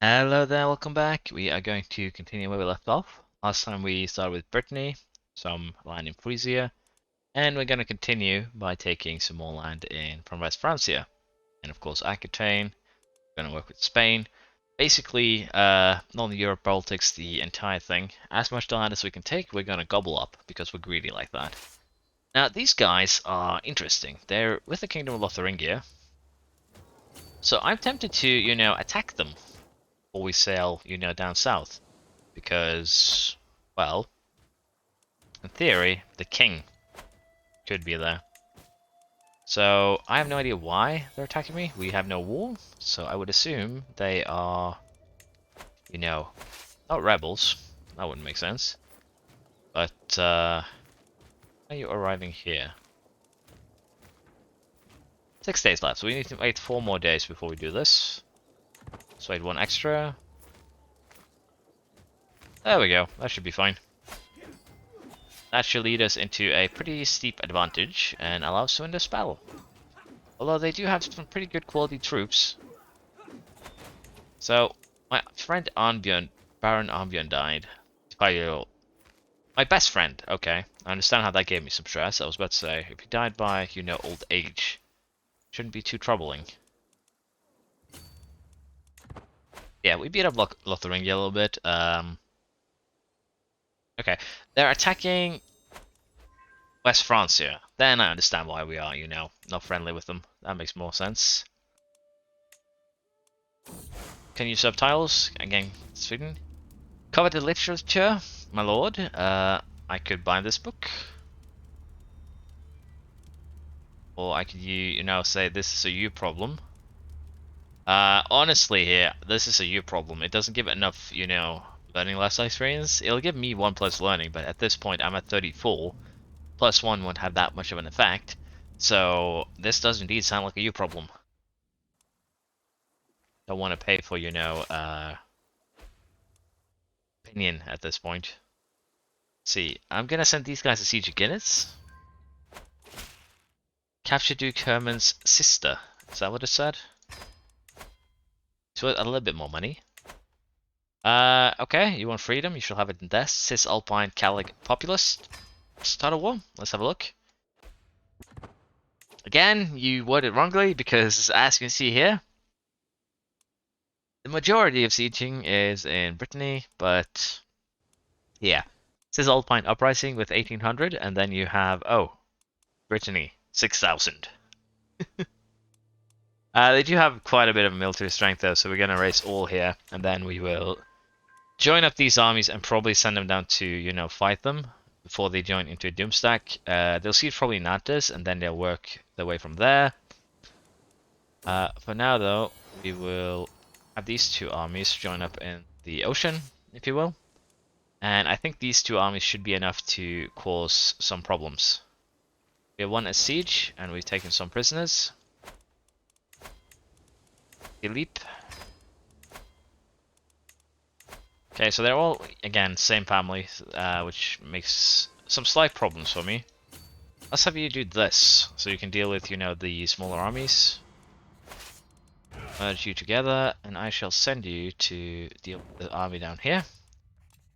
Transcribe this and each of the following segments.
Hello there, welcome back. We are going to continue where we left off. Last time we started with Brittany, some land in Frisia, and we're going to continue by taking some more land from West Francia. And of course Aquitaine, we're going to work with Spain. Basically, Northern Europe, Baltics, the entire thing. As much land as we can take, we're going to gobble up, because we're greedy like that. Now, these guys are interesting. They're with the Kingdom of Lotharingia. So I'm tempted to, attack them before we sail, down south. Because, well, in theory, the king could be there. So, I have no idea why they're attacking me. We have no wall, so I would assume they are, not rebels. That wouldn't make sense. But, are you arriving here? 6 days left, so we need to wait 4 more days before we do this. Let's wait 1 extra. There we go, that should be fine. That should lead us into a pretty steep advantage and allow us to win this battle. Although they do have some pretty good quality troops. So, my friend Arnbjorn, Baron Arnbjorn died. My best friend, okay. I understand how that gave me some stress. I was about to say, if he died by, old age, shouldn't be too troubling. Yeah, we beat up Lotharingia a little bit. Okay, they're attacking West Francia. Then I understand why we are, not friendly with them. That makes more sense. Can you subtitles? Again, Sweden. Coveted literature, my lord. I could buy this book. Or I could, say this is a you problem. Honestly here, this is a you problem. It doesn't give enough, learning less experience. It'll give me 1+ learning, but at this point I'm at 34. +1 won't have that much of an effect. So, this does indeed sound like a you problem. Don't want to pay for, opinion at this point. See, I'm gonna send these guys to siege of Guinness. Capture Duke Herman's sister. Is that what it said? It's worth a little bit more money. Okay, you want freedom? You shall have it in death. Cisalpine Catholic populist. Start a war. Let's have a look. Again, you worded wrongly because, as you can see here, the majority of sieging is in Brittany, but yeah. Cisalpine uprising with 1800, and then you have, Brittany, 6,000. They do have quite a bit of military strength though, so we're going to race all here, and then we will join up these armies and probably send them down to, fight them before they join into a Doomstack. They'll siege probably Nantes, and then they'll work their way from there. For now though, we will have these 2 armies join up in the ocean, if you will. And I think these 2 armies should be enough to cause some problems. We have won a siege, and we've taken some prisoners. Philippe. Okay, so they're all, again, same family, which makes some slight problems for me. Let's have you do this, so you can deal with, the smaller armies. Merge you together, and I shall send you to deal with the army down here.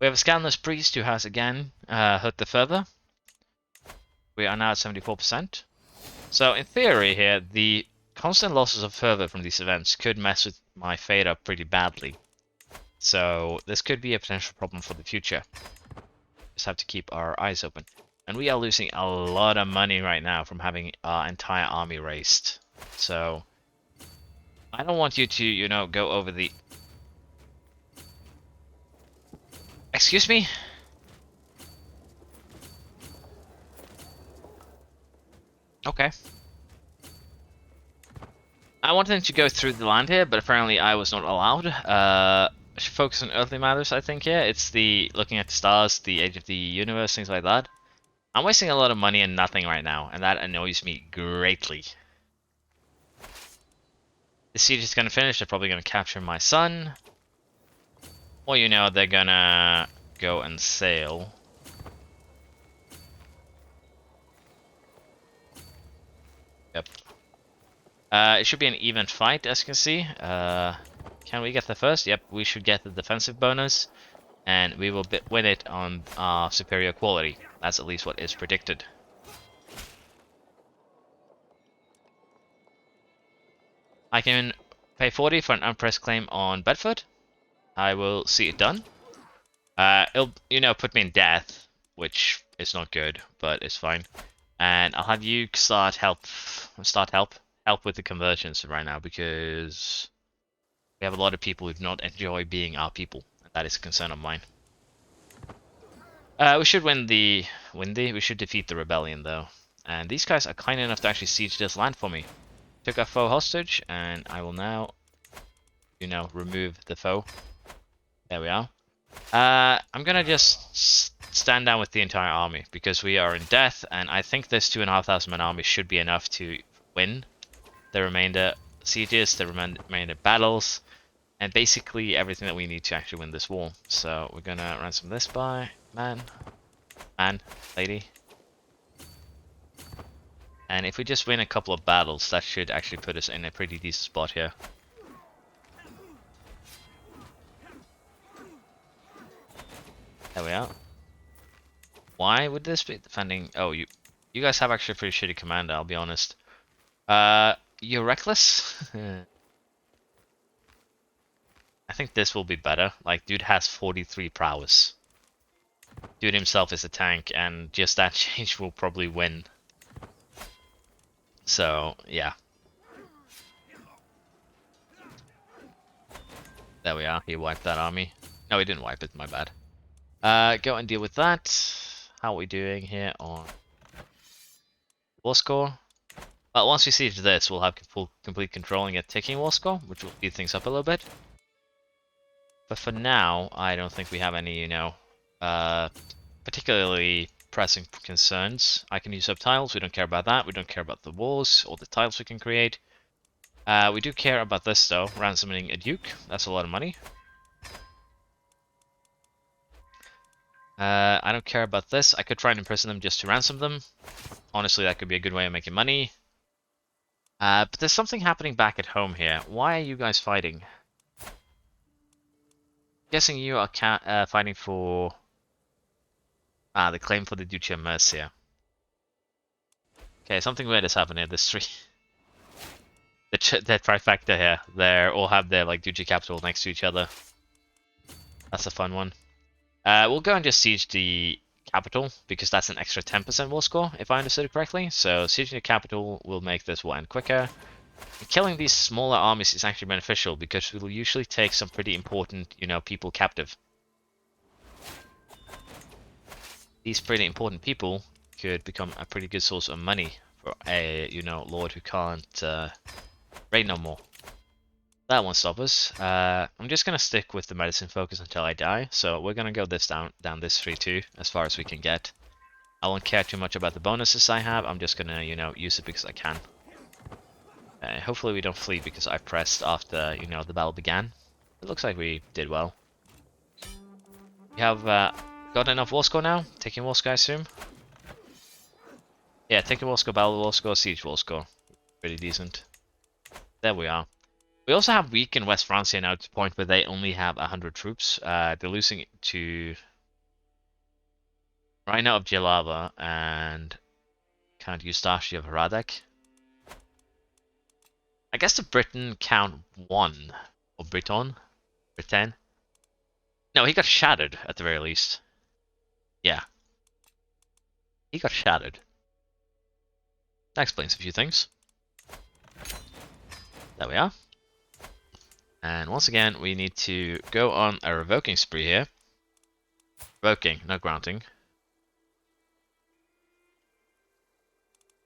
We have a scandalous priest who has, again, hurt the fervor. We are now at 74%. So, in theory here, the constant losses of fervor from these events could mess with my fate up pretty badly. So this could be a potential problem for the future. Just have to keep our eyes open. And we are losing a lot of money right now from having our entire army raced. So I don't want you to, go over the... Excuse me? Okay. I wanted them to go through the land here, but apparently I was not allowed. I should focus on earthly matters, I think, here. It's the looking at the stars, the age of the universe, things like that. I'm wasting a lot of money on nothing right now, and that annoys me greatly. The siege is going to finish, they're probably going to capture my son. Or, they're going to go and sail. Yep. It should be an even fight, as you can see. Can we get the first? Yep, we should get the defensive bonus, and we will win it on superior quality. That's at least what is predicted. I can pay 40 for an unpressed claim on Bedford. I will see it done. It'll, put me in death, which is not good, but it's fine. And I'll have you help with the conversions right now, because we have a lot of people who do not enjoy being our people, and that is a concern of mine. We should win the Windy. We should defeat the rebellion though, and these guys are kind enough to actually siege this land for me. Took a foe hostage, and I will now, remove the foe. There we are. I'm gonna just stand down with the entire army because we are in death, and I think this 2,500 man army should be enough to win the remainder sieges, the remainder battles, and basically everything that we need to actually win this war. So we're gonna ransom this by man, lady. And if we just win a couple of battles, that should actually put us in a pretty decent spot here. There we are. Why would this be defending? Oh, you guys have actually a pretty shitty commander, I'll be honest. You're reckless? I think this will be better. Like, dude has 43 prowess. Dude himself is a tank, and just that change will probably win. So, yeah. There we are. He wiped that army. No, he didn't wipe it. My bad. Go and deal with that. How are we doing here on war score? Well, once we siege this, we'll have complete control and get ticking war score, which will speed things up a little bit. But for now, I don't think we have any, particularly pressing concerns. I can use subtiles. We don't care about that. We don't care about the wars or the tiles we can create. We do care about this though, ransoming a duke. That's a lot of money. I don't care about this. I could try and imprison them just to ransom them. Honestly, that could be a good way of making money. But there's something happening back at home here. Why are you guys fighting? Guessing you are fighting for the claim for the Duchy of Mercia. Okay, something weird has happened here. There's three. the trifecta here. They all have their Duchy capital next to each other. That's a fun one. We'll go and just siege the capital, because that's an extra 10% war score, if I understood it correctly. So sieging the capital will make this war end quicker. And killing these smaller armies is actually beneficial, because we will usually take some pretty important, people captive. These pretty important people could become a pretty good source of money for a, lord who can't reign no more. That won't stop us. I'm just gonna stick with the medicine focus until I die. So we're gonna go down this tree too, as far as we can get. I won't care too much about the bonuses I have. I'm just gonna, use it because I can. Hopefully we don't flee because I pressed after, the battle began. It looks like we did well. We have got enough war score now. Taking war score, I assume. Yeah, taking war score, battle war score, siege war score. Pretty decent. There we are. We also have weak in West Francia now, to the point where they only have 100 troops. They're losing to Rhino of Jalava and Count Eustachi of Hradec. I guess the Briton Count 1, or Briton? No, he got shattered at the very least. Yeah. He got shattered. That explains a few things. There we are. And once again, we need to go on a revoking spree here. Revoking, not granting.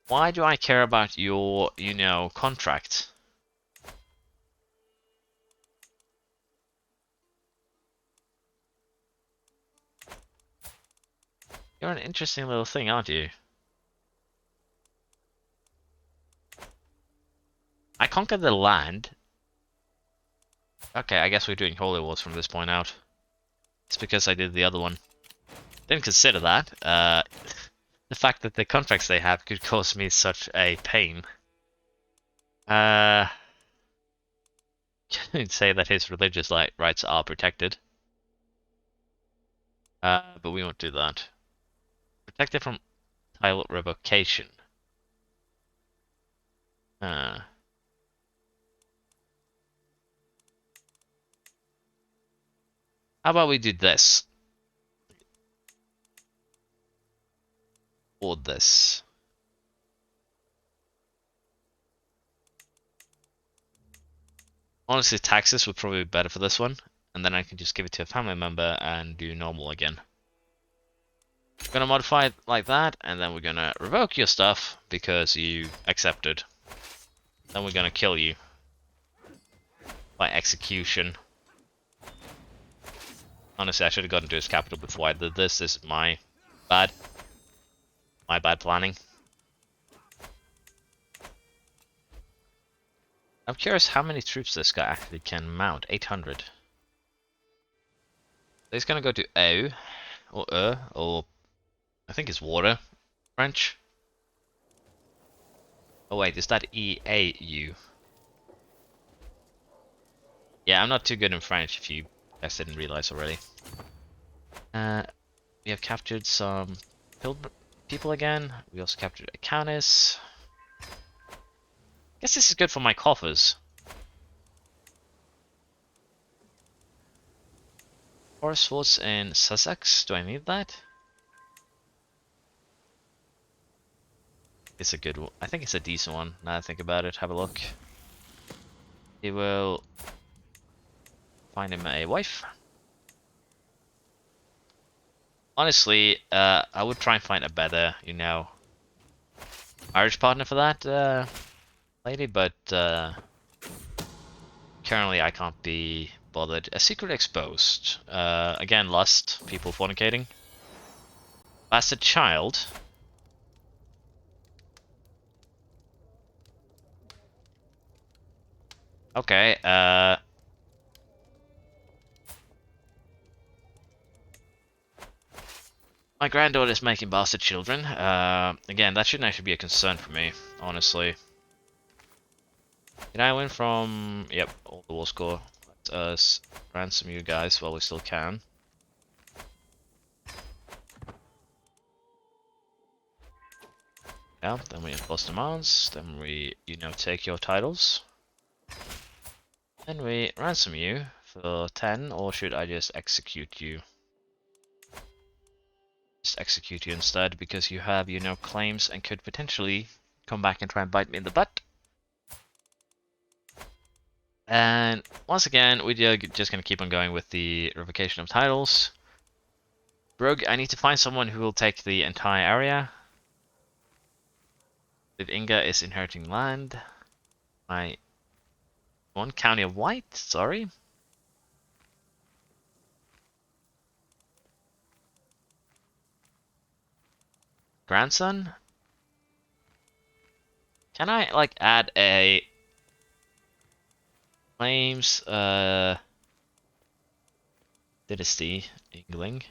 Why do I care about your, contract? You're an interesting little thing, aren't you? I conquered the land. Okay, I guess we're doing holy wars from this point out. It's because I did the other one. Didn't consider that. The fact that the contracts they have could cause me such a pain. say that his religious rights are protected. But we won't do that. Protected from title revocation. How about we do this? Or this. Honestly, taxes would probably be better for this one. And then I can just give it to a family member and do normal again. We're gonna modify it like that, and then we're gonna revoke your stuff because you accepted. Then we're gonna kill you. By execution. Honestly, I should have gotten to his capital before I did this. This is my bad. My bad planning. I'm curious how many troops this guy actually can mount. 800. So he's gonna go to O, or I think it's water. French. Oh wait, is that EAU? Yeah, I'm not too good in French if you guys didn't realize already. We have captured some people again. We also captured a countess. Guess this is good for my coffers. Forest forts in Sussex. Do I need that? It's a good one. I think it's a decent one. Now I think about it. Have a look. He will find him a wife. Honestly, I would try and find a better, marriage partner for that lady, but currently I can't be bothered. A secret exposed. Again, lust, people fornicating. Bastard child. Okay, my granddaughter is making bastard children. Again, that shouldn't actually be a concern for me, honestly. Did I win from... Yep, all the war score. Let us ransom you guys while we still can. Yeah, then we enforce demands. Then we, take your titles. Then we ransom you for 10, or should I just execute you? Just execute you instead, because you have, claims and could potentially come back and try and bite me in the butt. And once again, we're just going to keep on going with the revocation of titles. Rogue, I need to find someone who will take the entire area. If Inga is inheriting land. My one county of White, sorry. Grandson? Can I, add a... Claims, Dynasty, Ingling.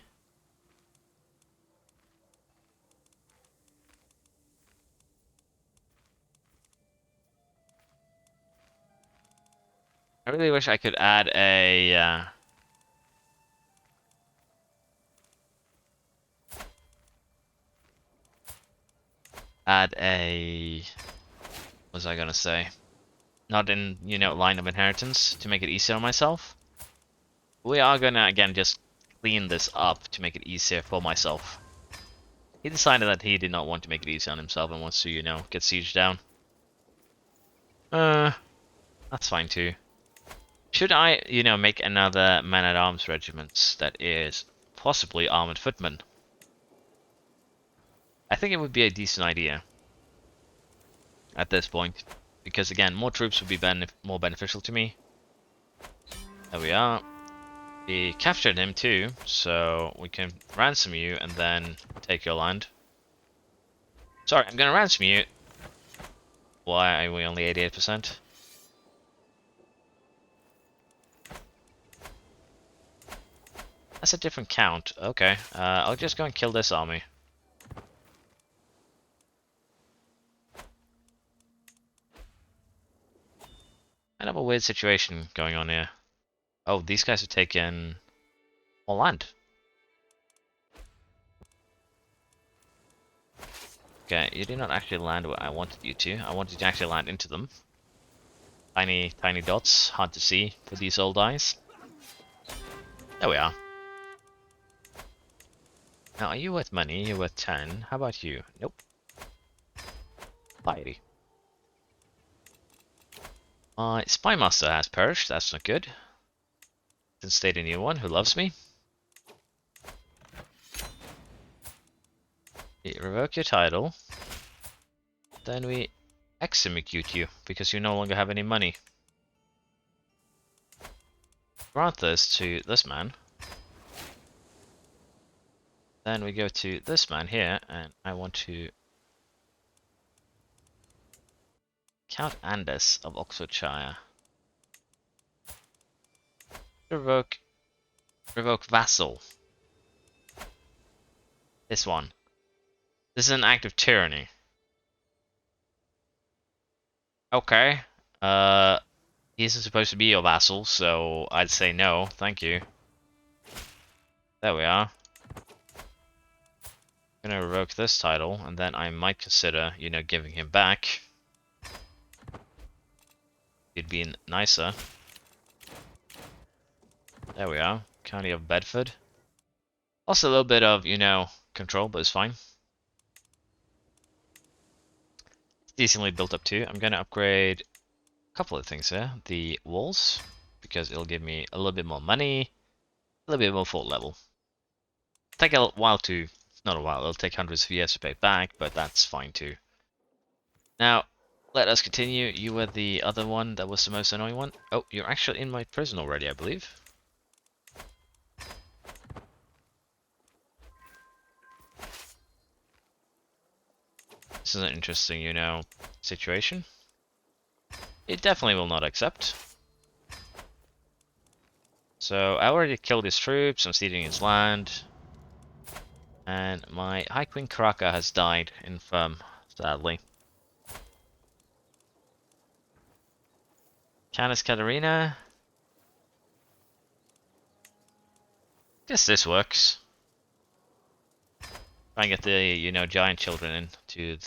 I really wish I could add a, what was I gonna say? Not in, line of inheritance to make it easier on myself. We are gonna, again, just clean this up to make it easier for myself. He decided that he did not want to make it easy on himself and wants to, get sieged down. That's fine too. Should I, make another man-at-arms regiment that is possibly armored footmen? I think it would be a decent idea at this point, because again, more troops would be more beneficial to me. There we are. We captured him too, so we can ransom you and then take your land. Sorry, I'm gonna ransom you. Why are we only 88%? That's a different count. Okay, I'll just go and kill this army. And have a weird situation going on here. Oh, these guys have taken more land. Okay, you did not actually land where I wanted you to. I wanted you to actually land into them. Tiny, tiny dots, hard to see for these old eyes. There we are. Now, are you worth money? You're worth 10. How about you? Nope. Piety. My spy master has perished. That's not good. Then stayed a new one who loves me. We revoke your title. Then we execute you because you no longer have any money. Grant this to this man. Then we go to this man here, and I want to Count Andes of Oxfordshire. Revoke vassal. This one. This is an act of tyranny. Okay. He isn't supposed to be your vassal, so I'd say no, thank you. There we are. I'm gonna revoke this title, and then I might consider, you know, giving him back. It'd be nicer. There we are. County of Bedford. Also a little bit of, you know, control, but it's fine. It's decently built up too. I'm gonna upgrade a couple of things here. The walls, because it'll give me a little bit more money, a little bit more fort level. Take a while to, not a while, it'll take hundreds of years to pay back, but that's fine too. Now, let us continue. You were the other one that was the most annoying one. Oh, you're actually in my prison already, I believe. This is an interesting, you know, situation. It definitely will not accept. So, I already killed his troops, I'm ceding his land. And my High Queen Karaka has died, infirm, sadly. Canis Katerina. Guess this works. Try and get the, you know, giant children into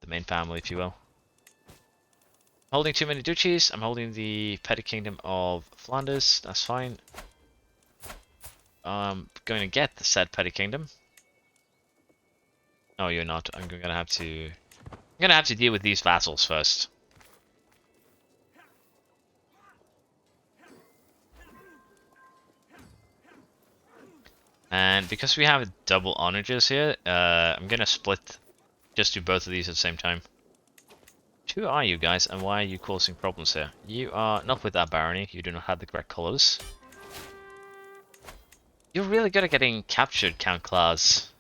the main family, if you will. I'm holding too many duchies. I'm holding the petty kingdom of Flanders. That's fine. I'm going to get the said petty kingdom. No, you're not. I'm gonna have to deal with these vassals first. And because we have double onages here, I'm gonna split, just do both of these at the same time. Who are you guys, and why are you causing problems here? You are not with that barony. You do not have the correct colors. You're really good at getting captured, Count Klaus.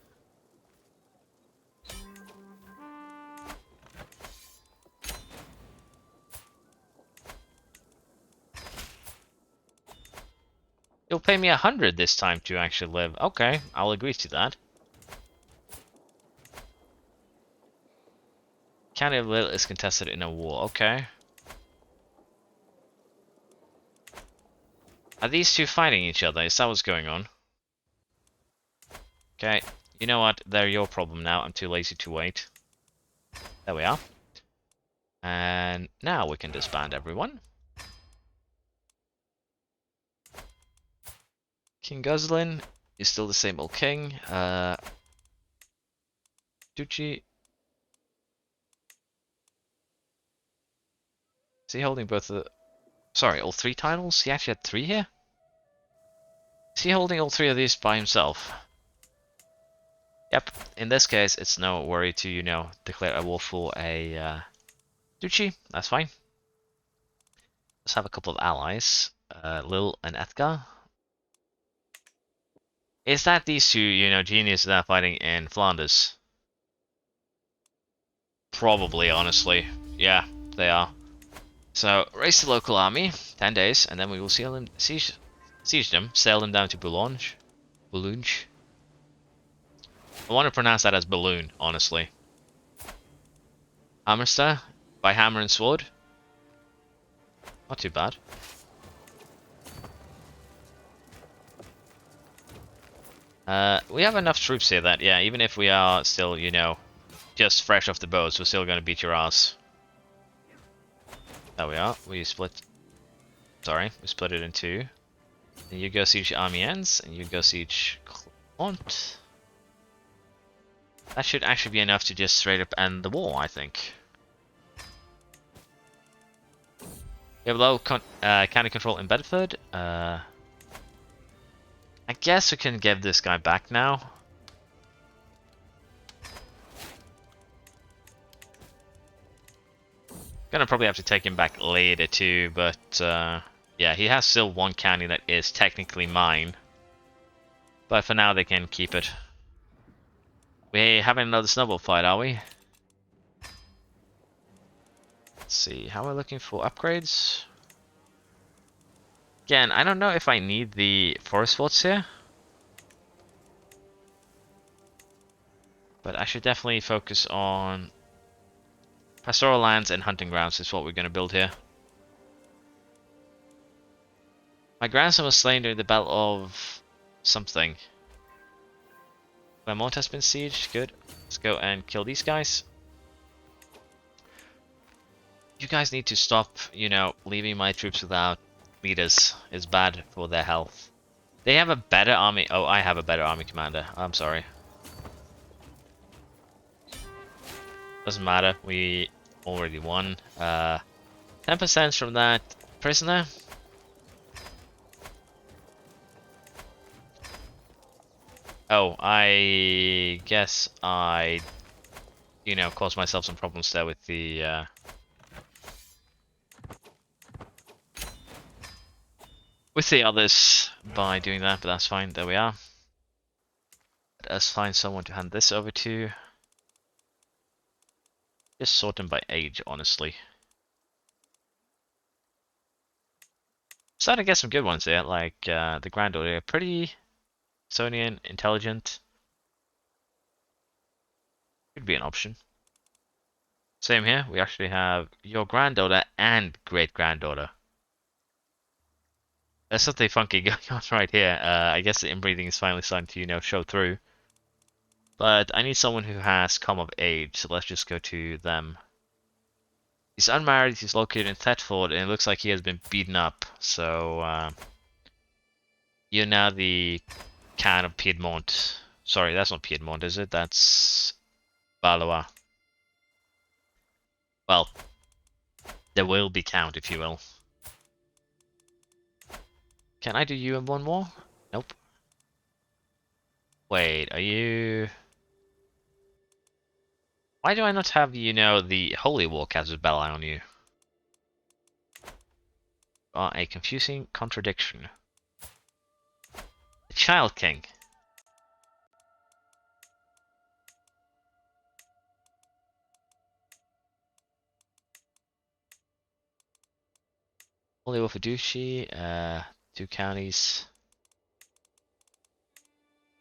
You'll pay me 100 this time to actually live. Okay, I'll agree to that. County of Little is contested in a war. Okay. Are these two fighting each other? Is that what's going on? Okay. You know what? They're your problem now. I'm too lazy to wait. There we are. And now we can disband everyone. King Guzlin is still the same old king. Duchy. Is he holding both the... Sorry, all three titles? He actually had 3 here? Is he holding all 3 of these by himself? Yep, in this case, it's no worry to, you know, declare a war for a duchy. That's fine. Let's have a couple of allies. Lil and Edgar. Is that these two, you know, geniuses that are fighting in Flanders? Probably, honestly. Yeah, they are. So, raise the local army, 10 days, and then we will siege them, sail them down to Boulogne. Boulogne. I want to pronounce that as balloon, honestly. Hammerster, by hammer and sword. Not too bad. We have enough troops here that, yeah, even if we are still, you know, just fresh off the boats, we're still gonna beat your ass. There we are. We split... Sorry, we split it in two. And you go siege Amiens, and you go siege Clermont. That should actually be enough to just straight up end the war, I think. We have low counter control in Bedford. I guess we can give this guy back now. Gonna probably have to take him back later too, but yeah, he has still one county that is technically mine. But for now, they can keep it. We're having another snowball fight, are we? Let's see, how are we looking for upgrades? Again, I don't know if I need the forest forts here. But I should definitely focus on pastoral lands and hunting grounds is what we're going to build here. My grandson was slain during the Battle of something. Clermont has been sieged. Good. Let's go and kill these guys. You guys need to stop, you know, leaving my troops without leaders. It's bad for their health. They have a better army. Oh, I have a better army commander. I'm sorry. Doesn't matter. We already won. 10% from that prisoner. Oh, I guess I, you know, caused myself some problems there with the others by doing that, but that's fine. There we are. Let us find someone to hand this over to. Just sort them by age, honestly. Starting to get some good ones here, like the granddaughter, pretty Sonian, intelligent. Could be an option. Same here, we actually have your granddaughter and great-granddaughter. There's something funky going on right here. I guess the inbreeding is finally starting to, you know, show through. But I need someone who has come of age, so let's just go to them. He's unmarried, he's located in Thetford, and it looks like he has been beaten up. So, you're now the Count of Piedmont. Sorry, that's not Piedmont, is it? That's Valois. Well, there will be Count, if you will. Can I do you in one more? Nope. Wait, are you... Why do I not have, you know, the Holy Warcaster's Battle Eye on you? Are a confusing contradiction. The Child King. Holy Wolfaducci, 2 counties.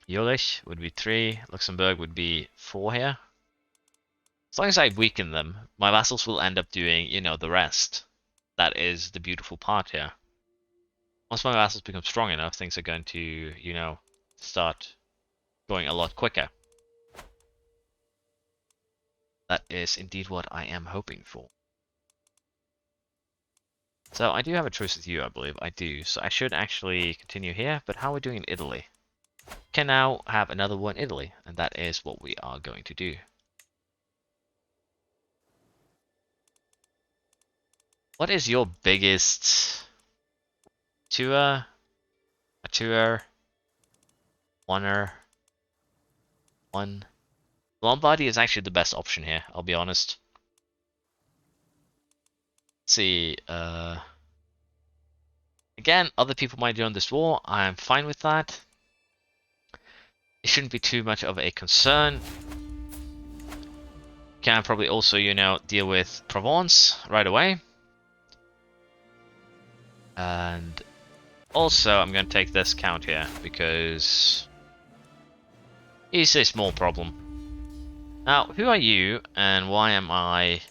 Jülich would be 3, Luxembourg would be 4 here. As long as I weaken them, my vassals will end up doing, you know, the rest. That is the beautiful part here. Once my vassals become strong enough, things are going to, you know, start going a lot quicker. That is indeed what I am hoping for. So I do have a truce with you, I believe. I do. So I should actually continue here, but how are we doing in Italy? Can now have another war in Italy, and that is what we are going to do. What is your biggest tour? A tour? Oneer? One? Lombardy is actually the best option here, I'll be honest. Let's see, again, other people might join this war. I'm fine with that. It shouldn't be too much of a concern. Can probably also, you know, deal with Provence right away. And also, I'm going to take this count here because he's a small problem. Now, who are you and why am I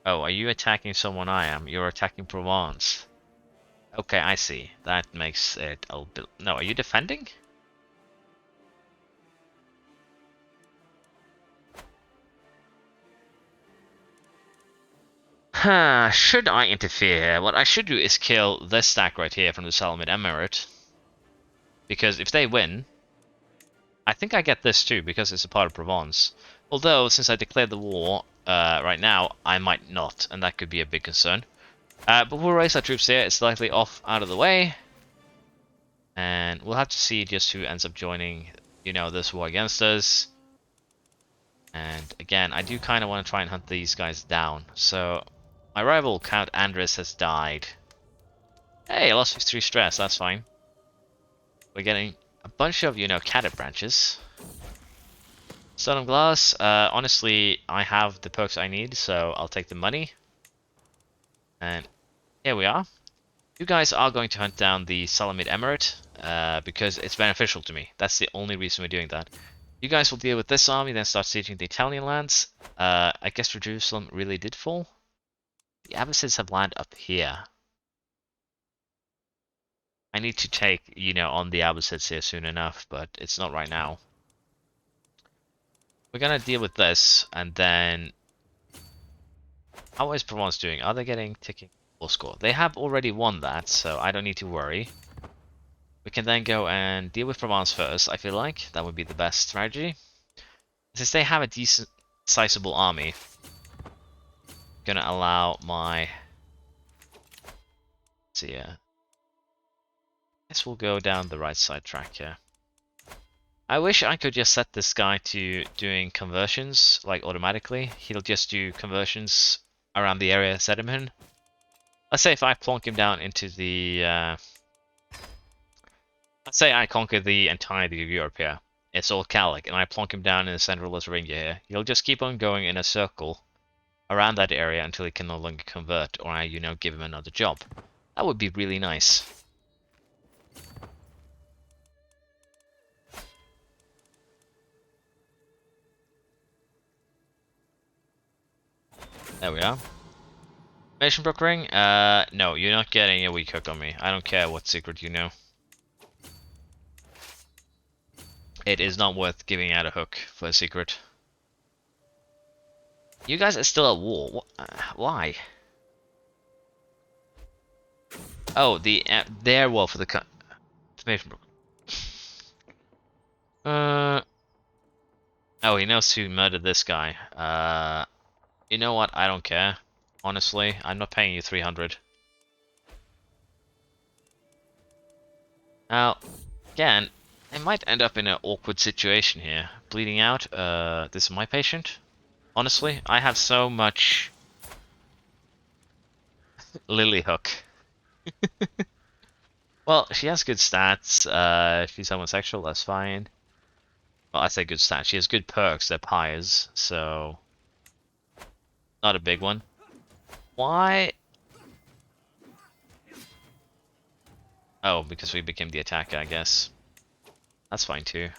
Oh, are you attacking someone I am? You're attacking Provence. Okay, I see. That makes it a little bit... No, are you defending? Huh, should I interfere here? What I should do is kill this stack right here from the Salamid Emirate. Because if they win, I think I get this too, because it's a part of Provence. Although, since I declared the war right now, I might not, and that could be a big concern. But we'll raise our troops here. It's slightly off out of the way. And we'll have to see just who ends up joining, you know, this war against us. And again, I do kind of want to try and hunt these guys down. So, my rival, Count Andres, has died. Hey, I lost 53 stress, that's fine. We're getting a bunch of, you know, cadet branches. Stone of Glass, honestly, I have the perks I need, so I'll take the money. And here we are. You guys are going to hunt down the Salamid Emirate, because it's beneficial to me. That's the only reason we're doing that. You guys will deal with this army, then start sieging the Italian lands. I guess Jerusalem really did fall. The Abbasids have land up here. I need to take, you know, on the Abbasids here soon enough, but it's not right now. We're gonna deal with this, and then... How is Provence doing? Are they getting ticking war score? They have already won that, so I don't need to worry. We can then go and deal with Provence first, I feel like. That would be the best strategy. Since they have a decent, sizable army, I'm gonna allow my... Let's see, I guess we'll go down the right side track here. I wish I could just set this guy to doing conversions, like automatically. He'll just do conversions around the area I set him in. Let's say if I plonk him down into the... let's say I conquer the entirety of Europe here. It's all Gallic, and I plonk him down in the central Thuringia here. He'll just keep on going in a circle around that area until he can no longer convert, or I, you know, give him another job. That would be really nice. There we are. Nation brokering? No, you're not getting a weak hook on me. I don't care what secret you know. It is not worth giving out a hook for a secret. You guys are still at war. Why? Oh, their war for the information broker. Oh, he knows who murdered this guy. You know what? I don't care. Honestly, I'm not paying you 300. Now, again, I might end up in an awkward situation here. Bleeding out. This is my patient. Honestly, I have so much Lily Hook. Well, she has good stats. She's homosexual, that's fine. Well, I say good stats. She has good perks, they're pious, so... Not a big one. Why? Oh, because we became the attacker, I guess. That's fine too.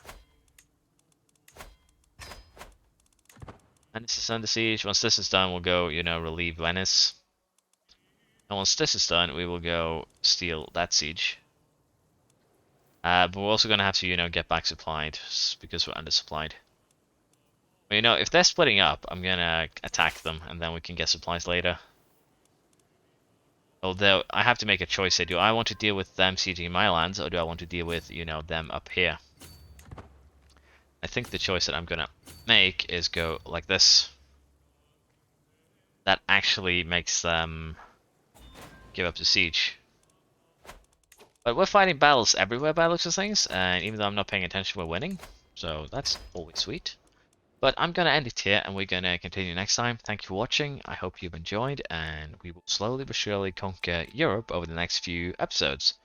And this is under siege. Once this is done, we'll go, you know, relieve Venice. And once this is done, we will go steal that siege. But we're also going to have to, you know, get back supplied, because we're undersupplied. But, you know, if they're splitting up, I'm going to attack them, and then we can get supplies later. Although, I have to make a choice here. Do I want to deal with them sieging my lands, or do I want to deal with, you know, them up here? I think the choice that I'm going to make is go like this. That actually makes them give up the siege. But we're fighting battles everywhere by the looks of things, and even though I'm not paying attention, we're winning. So that's always sweet. But I'm going to end it here, and we're going to continue next time. Thank you for watching. I hope you've enjoyed, and we will slowly but surely conquer Europe over the next few episodes.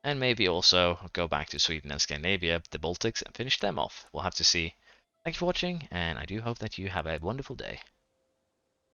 And maybe also go back to Sweden and Scandinavia, the Baltics, and finish them off. We'll have to see. Thank you for watching, and I do hope that you have a wonderful day.